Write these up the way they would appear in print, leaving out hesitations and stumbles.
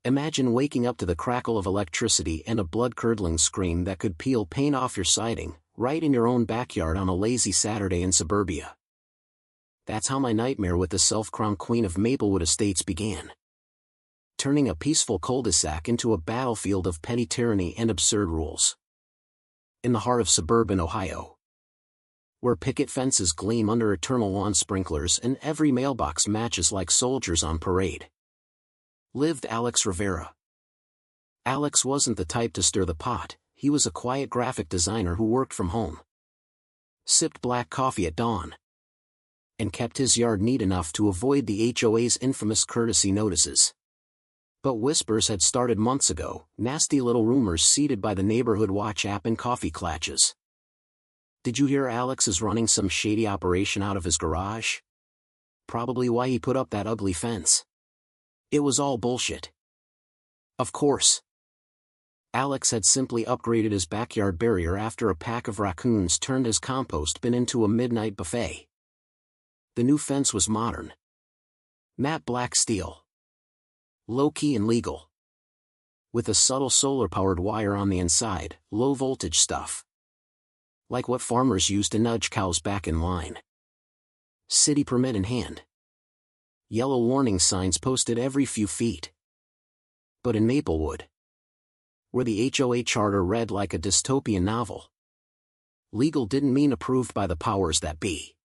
Imagine waking up to the crackle of electricity and a blood-curdling scream that could peel paint off your siding, right in your own backyard on a lazy Saturday in suburbia. That's how my nightmare with the self-crowned Queen of Maplewood Estates began. Turning a peaceful cul-de-sac into a battlefield of petty tyranny and absurd rules. In the heart of suburban Ohio, where picket fences gleam under eternal lawn sprinklers and every mailbox matches like soldiers on parade, lived Alex Rivera. Alex wasn't the type to stir the pot. He was a quiet graphic designer who worked from home, sipped black coffee at dawn, and kept his yard neat enough to avoid the HOA's infamous courtesy notices. But whispers had started months ago, nasty little rumors seeded by the neighborhood watch app and coffee clatches. Did you hear Alex is running some shady operation out of his garage? Probably why he put up that ugly fence. It was all bullshit. Of course. Alex had simply upgraded his backyard barrier after a pack of raccoons turned his compost bin into a midnight buffet. The new fence was modern. Matte black steel. Low-key and legal. With a subtle solar-powered wire on the inside, low-voltage stuff. Like what farmers use to nudge cows back in line. City permit in hand. Yellow warning signs posted every few feet. But in Maplewood, where the HOA charter read like a dystopian novel, legal didn't mean approved by the powers that be.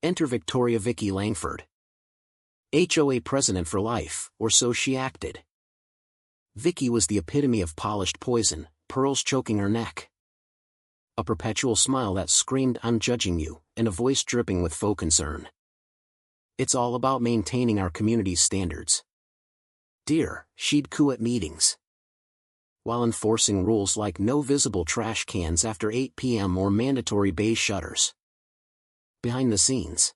Enter Victoria Vicky Langford, HOA president for life, or so she acted. Vicky was the epitome of polished poison, pearls choking her neck. A perpetual smile that screamed, "I'm judging you," and a voice dripping with faux concern. It's all about maintaining our community's standards. Dear, she'd coo at meetings, while enforcing rules like no visible trash cans after 8 p.m. or mandatory bay shutters. Behind the scenes,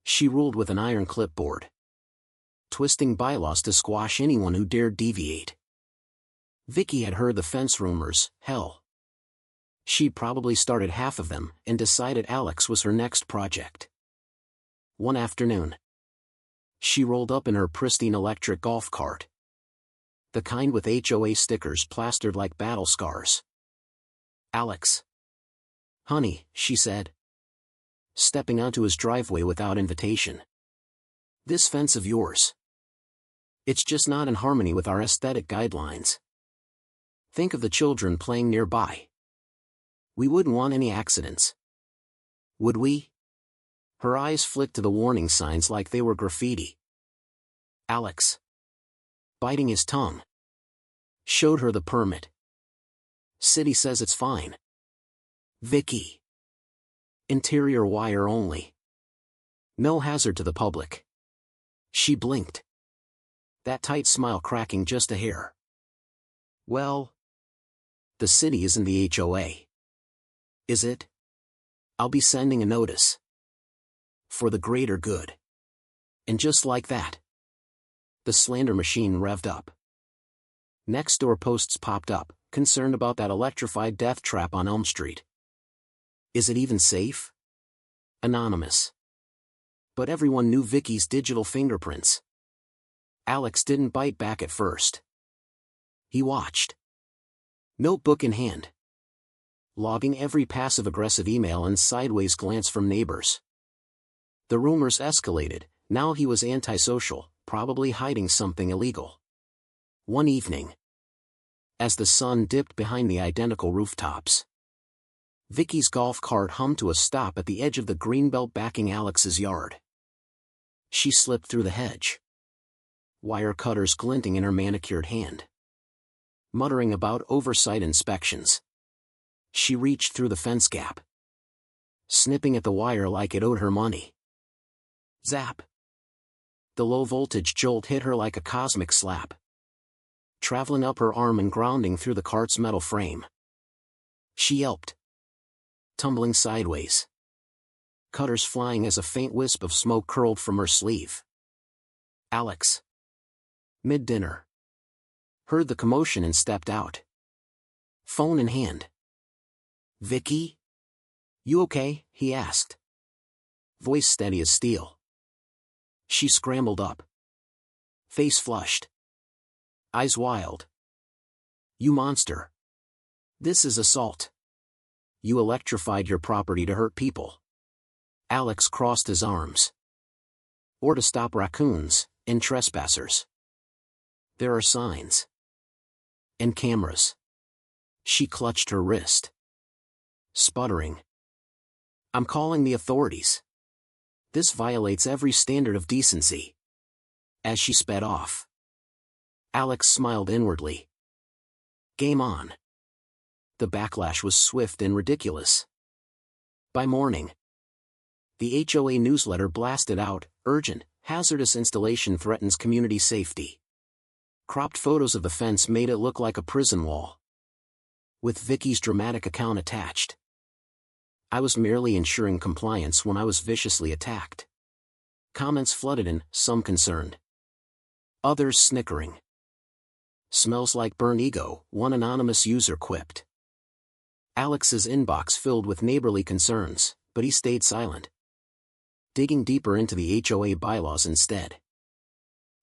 she ruled with an iron clipboard, twisting bylaws to squash anyone who dared deviate. Vicky had heard the fence rumors, hell. She'd probably started half of them, and decided Alex was her next project. One afternoon, she rolled up in her pristine electric golf cart. The kind with HOA stickers plastered like battle scars. "Alex." "Honey," she said, stepping onto his driveway without invitation. "This fence of yours, it's just not in harmony with our aesthetic guidelines. Think of the children playing nearby. We wouldn't want any accidents. Would we?" Her eyes flicked to the warning signs like they were graffiti. Alex, biting his tongue, showed her the permit. "City says it's fine." "Vicky. Interior wire only. No hazard to the public." She blinked, that tight smile cracking just a hair. "Well, the city isn't the HOA. Is it? I'll be sending a notice. For the greater good." And just like that, the slander machine revved up. Next door posts popped up, concerned about that electrified death trap on Elm Street. Is it even safe? Anonymous. But everyone knew Vicky's digital fingerprints. Alex didn't bite back at first. He watched, notebook in hand, logging every passive-aggressive email and sideways glance from neighbors. The rumors escalated. Now he was antisocial, probably hiding something illegal. One evening, as the sun dipped behind the identical rooftops, Vicky's golf cart hummed to a stop at the edge of the greenbelt backing Alex's yard. She slipped through the hedge, wire cutters glinting in her manicured hand. Muttering about oversight inspections, she reached through the fence gap, snipping at the wire like it owed her money. Zap! The low-voltage jolt hit her like a cosmic slap, traveling up her arm and grounding through the cart's metal frame. She yelped, tumbling sideways, cutters flying as a faint wisp of smoke curled from her sleeve. Alex, mid-dinner, heard the commotion and stepped out, phone in hand. "Vicky? You okay?" he asked, voice steady as steel. She scrambled up, face flushed. Eyes wild. You monster. This is assault. You electrified your property to hurt people. Alex crossed his arms. Or to stop raccoons and trespassers. There are signs. And cameras. She clutched her wrist. Sputtering. I'm calling the authorities. This violates every standard of decency. As she sped off. Alex smiled inwardly. Game on. The backlash was swift and ridiculous. By morning, the HOA newsletter blasted out, urgent, hazardous installation threatens community safety. Cropped photos of the fence made it look like a prison wall. With Vicky's dramatic account attached. I was merely ensuring compliance when I was viciously attacked. Comments flooded in, some concerned. Others snickering. Smells like burnt ego, one anonymous user quipped. Alex's inbox filled with neighborly concerns, but he stayed silent. Digging deeper into the HOA bylaws instead.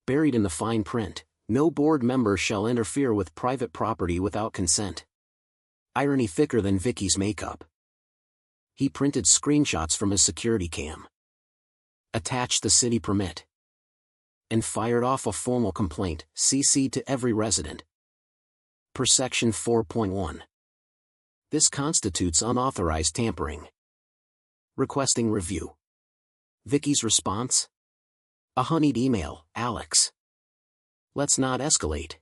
Buried in the fine print, no board member shall interfere with private property without consent. Irony thicker than Vicky's makeup. He printed screenshots from his security cam. Attached the city permit. And fired off a formal complaint, CC'd to every resident. Per Section 4.1. This constitutes unauthorized tampering. Requesting review. Vicky's response? A honeyed email, Alex. Let's not escalate.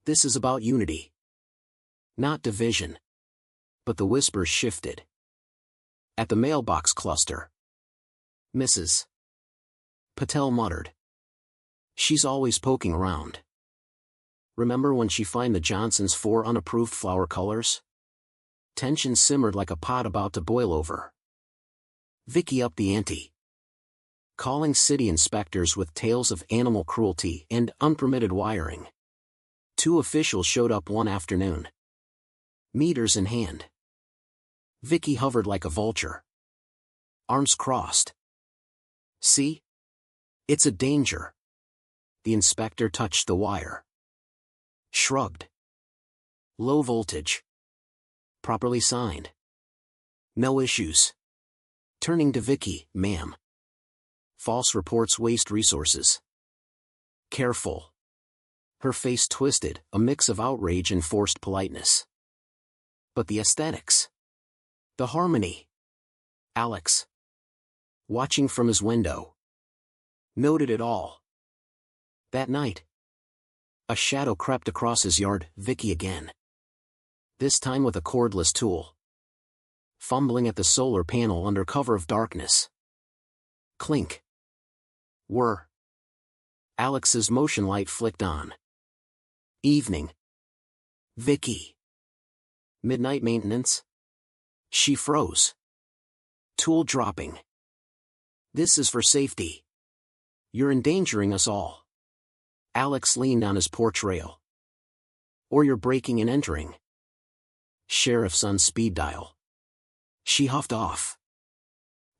This is about unity. Not division. But the whispers shifted. At the mailbox cluster. Mrs. Patel muttered. She's always poking around. Remember when she fined the Johnsons 4 unapproved flower colors? Tension simmered like a pot about to boil over. Vicky upped the ante. Calling city inspectors with tales of animal cruelty and unpermitted wiring. 2 officials showed up one afternoon. Meters in hand. Vicky hovered like a vulture. Arms crossed. See? It's a danger. The inspector touched the wire. Shrugged. Low voltage. Properly signed. No issues. Turning to Vicky, ma'am. False reports waste resources. Careful. Her face twisted, a mix of outrage and forced politeness. But the aesthetics. The harmony. Alex. Watching from his window. Noted it all. That night. A shadow crept across his yard, Vicky again. This time with a cordless tool. Fumbling at the solar panel under cover of darkness. Clink. Whir. Alex's motion light flicked on. Evening. Vicky. Midnight maintenance? She froze. Tool dropping. This is for safety. You're endangering us all. Alex leaned on his porch rail. Or you're breaking and entering. Sheriff's on speed dial. She huffed off.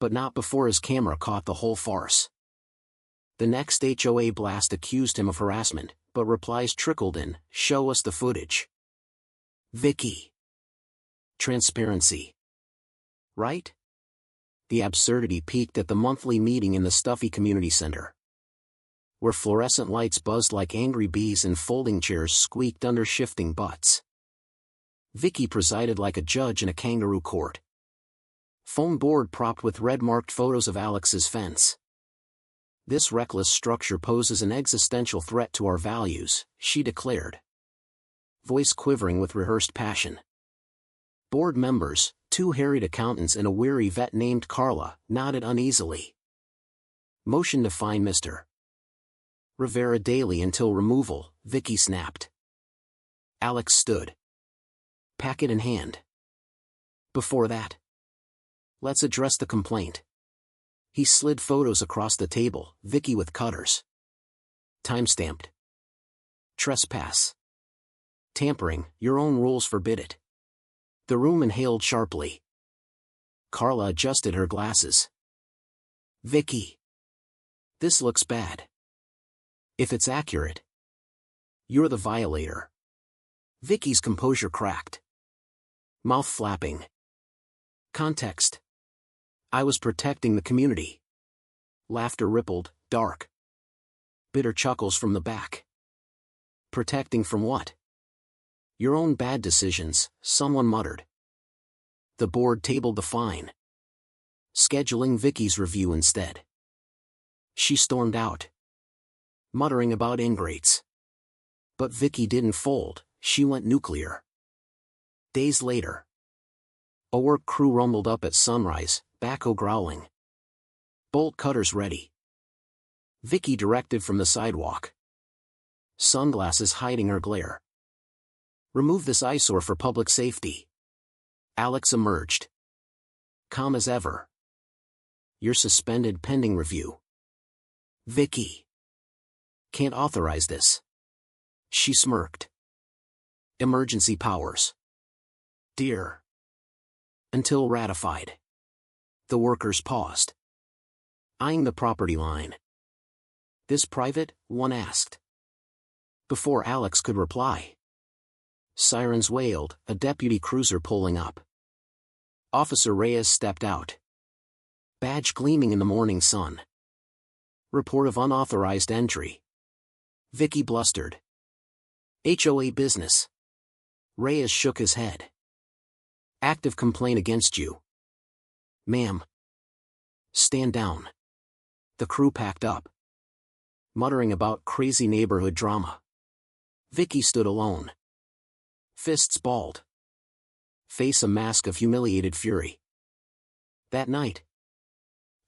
But not before his camera caught the whole farce. The next HOA blast accused him of harassment, but replies trickled in, show us the footage. Vicky. Transparency. Right? The absurdity peaked at the monthly meeting in the stuffy community center. Where fluorescent lights buzzed like angry bees and folding chairs squeaked under shifting butts. Vicky presided like a judge in a kangaroo court. Foam board propped with red-marked photos of Alex's fence. This reckless structure poses an existential threat to our values, she declared. Voice quivering with rehearsed passion. Board members, 2 harried accountants and a weary vet named Carla, nodded uneasily. Motion to fine Mr. Rivera daily until removal, Vicky snapped. Alex stood. Packet in hand. Before that. Let's address the complaint. He slid photos across the table, Vicky with cutters. Time-stamped. Trespass. Tampering, your own rules forbid it. The room inhaled sharply. Carla adjusted her glasses. Vicky. This looks bad. If it's accurate. You're the violator. Vicky's composure cracked. Mouth flapping. Context. I was protecting the community. Laughter rippled, dark. Bitter chuckles from the back. Protecting from what? Your own bad decisions, someone muttered. The board tabled the fine. Scheduling Vicky's review instead. She stormed out, muttering about ingrates. But Vicky didn't fold, she went nuclear. Days later. A work crew rumbled up at sunrise, backhoe growling. Bolt cutters ready. Vicky directed from the sidewalk. Sunglasses hiding her glare. Remove this eyesore for public safety. Alex emerged. Calm as ever. You're suspended pending review. Vicky. Can't authorize this. She smirked. Emergency powers. Dear. Until ratified. The workers paused. Eyeing the property line. This private? One asked. Before Alex could reply. Sirens wailed, a deputy cruiser pulling up. Officer Reyes stepped out. Badge gleaming in the morning sun. Report of unauthorized entry. Vicky blustered. HOA business. Reyes shook his head. Active complaint against you. Ma'am. Stand down. The crew packed up. Muttering about crazy neighborhood drama. Vicky stood alone. Fists balled. Face a mask of humiliated fury. That night.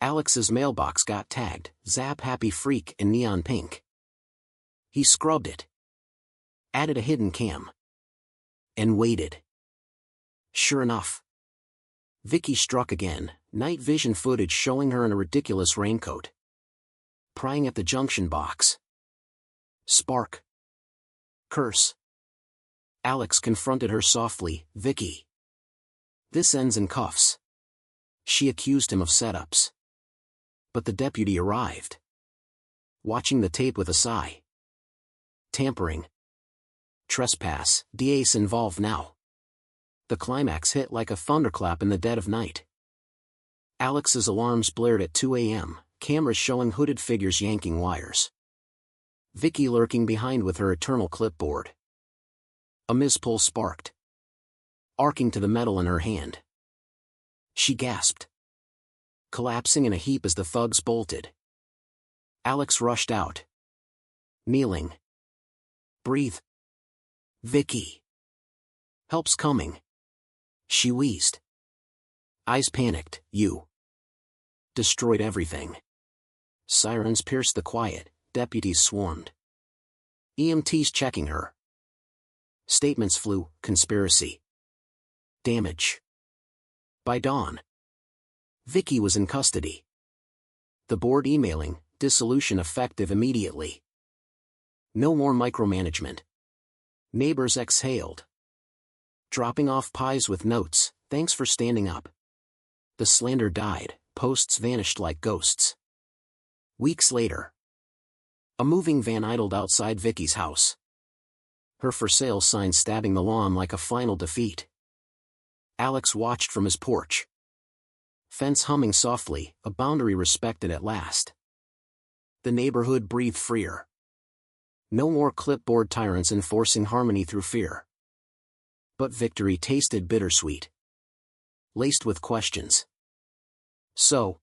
Alex's mailbox got tagged, Zap Happy Freak in neon pink. He scrubbed it. Added a hidden cam. And waited. Sure enough. Vicky struck again, night vision footage showing her in a ridiculous raincoat. Prying at the junction box. Spark. Curse. Alex confronted her softly, Vicky. This ends in cuffs. She accused him of setups. But the deputy arrived. Watching the tape with a sigh. Tampering. Trespass, DA's involved now. The climax hit like a thunderclap in the dead of night. Alex's alarms blared at 2 a.m., cameras showing hooded figures yanking wires. Vicky lurking behind with her eternal clipboard. A mispull sparked. Arcing to the metal in her hand. She gasped. Collapsing in a heap as the thugs bolted. Alex rushed out. Kneeling. Breathe. Vicky. Help's coming. She wheezed. Eyes panicked, you. Destroyed everything. Sirens pierced the quiet, deputies swarmed. EMTs checking her. Statements flew, conspiracy. Damage. By dawn. Vicky was in custody. The board emailing, dissolution effective immediately. No more micromanagement. Neighbors exhaled. Dropping off pies with notes, thanks for standing up. The slander died, posts vanished like ghosts. Weeks later. A moving van idled outside Vicky's house. Her for sale sign stabbing the lawn like a final defeat. Alex watched from his porch. Fence humming softly, a boundary respected at last. The neighborhood breathed freer. No more clipboard tyrants enforcing harmony through fear. But victory tasted bittersweet. Laced with questions. So,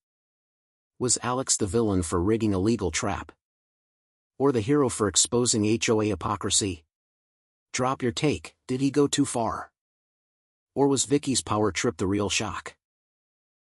was Alex the villain for rigging a legal trap? Or the hero for exposing HOA hypocrisy? Drop your take, did he go too far? Or was Vicky's power trip the real shock?